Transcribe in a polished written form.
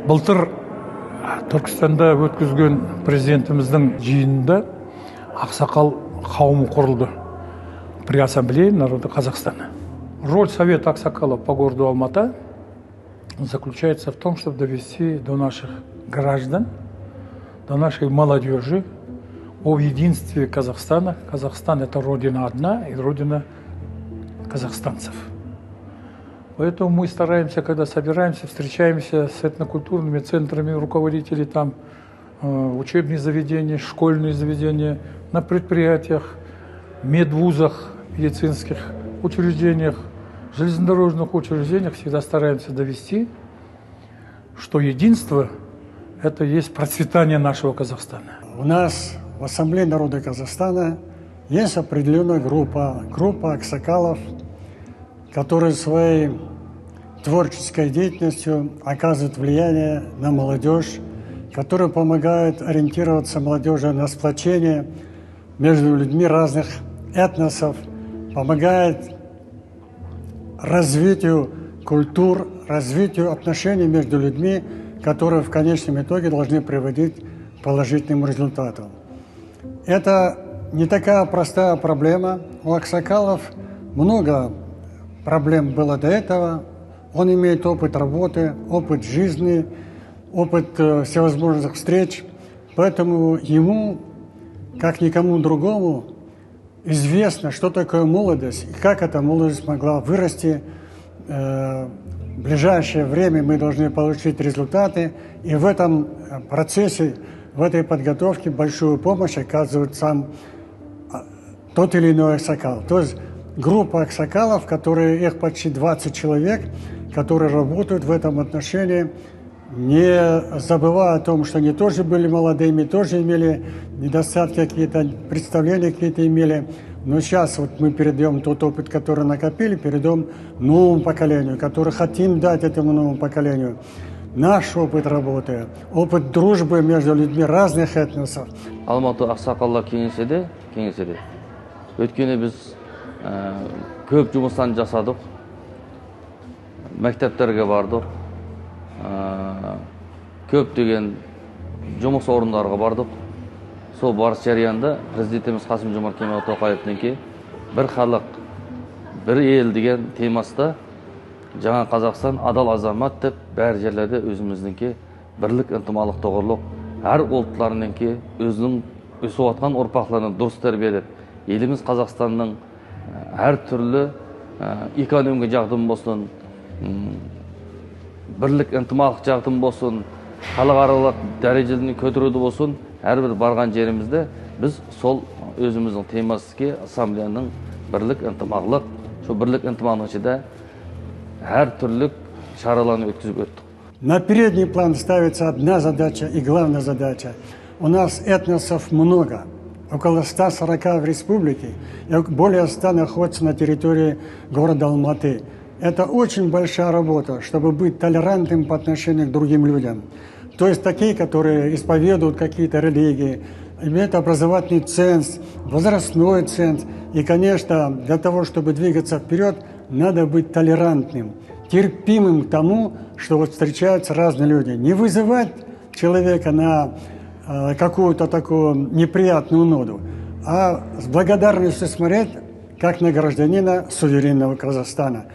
Былтыр Түркістанда өткізген президентіміздің жиынында ақсақал қауымы құрылды при ассамблее народа Казахстана. Роль Совета аксакалов по городу Алматы заключается в том, чтобы довести до наших граждан, до нашей молодежи о единстве Казахстана. Казахстан – это родина одна и родина казахстанцев. Поэтому мы стараемся, когда собираемся, встречаемся с этнокультурными центрами, руководителей там, учебные заведения, школьные заведения, на предприятиях, медвузах, медицинских учреждениях, железнодорожных учреждениях всегда стараемся довести, что единство – это есть процветание нашего Казахстана. У нас в Ассамблее народа Казахстана есть определенная группа аксакалов, которые своей творческой деятельностью оказывают влияние на молодежь, которые помогают ориентироваться молодежи на сплочение между людьми разных этносов, помогает развитию культур, развитию отношений между людьми, которые в конечном итоге должны приводить к положительным результатам. Это не такая простая проблема. У аксакалов много проблем было до этого. Он имеет опыт работы, опыт жизни, опыт всевозможных встреч. Поэтому ему, как никому другому, известно, что такое молодость и как эта молодость могла вырасти. В ближайшее время мы должны получить результаты. И в этом процессе, в этой подготовке большую помощь оказывает сам тот или иной аксакал. То есть группа аксакалов, их почти 20 человек, которые работают в этом отношении, не забывая о том, что они тоже были молодыми, тоже имели недостатки какие-то, представления какие-то имели. Но сейчас вот мы передаем тот опыт, который накопили, передаем новому поколению, который хотим дать этому новому поколению. Наш опыт работы, опыт дружбы между людьми разных этносов. Алматы ақсақаллар кеңеседі. Өткені біз көп жұмыстан жасадық. Мектептерге бардық. Көптеген жұмыс орындарға бардық. Сол барыс жарыянда президентіміз Қасым-Жомарт Тоқаевтың бір халық, бір ел деген темасында жаңа Қазақстан адал азамат деп бәр жерлерде өзіміздің бірлік, ынтымақтылық, тоғырлық, әр ұлттарының өзінің өсіп жатқан ұрпақтарына дұрыс тәрбиелеп, еліміз Қазақстанның әр түрлі экономика жағынан болсын, бірлік, ынтымақтылық жағынан болсын, халықаралық дәрежені көтеруді болсын, әрбір барған жерімізде біз сол өзіміздің темасына ассамблеяның бірлік, ынтымақтылық, сол бірлік, ынтымақтылық ішінде әр түрлі шараларды өткізіп өттік. На передний план ставится одна задача и главная задача. У нас этносов много, около 140 в республике, и более 100 находятся на территории города Алматы. Это очень большая работа, чтобы быть толерантным по отношению к другим людям. То есть такие, которые исповедуют какие-то религии, имеют образовательный ценз, возрастной ценз. И, конечно, для того, чтобы двигаться вперед, надо быть толерантным, терпимым к тому, что вот встречаются разные люди. Не вызывать человека на какую-то такую неприятную ноду, а с благодарностью смотреть, как на гражданина суверенного Казахстана.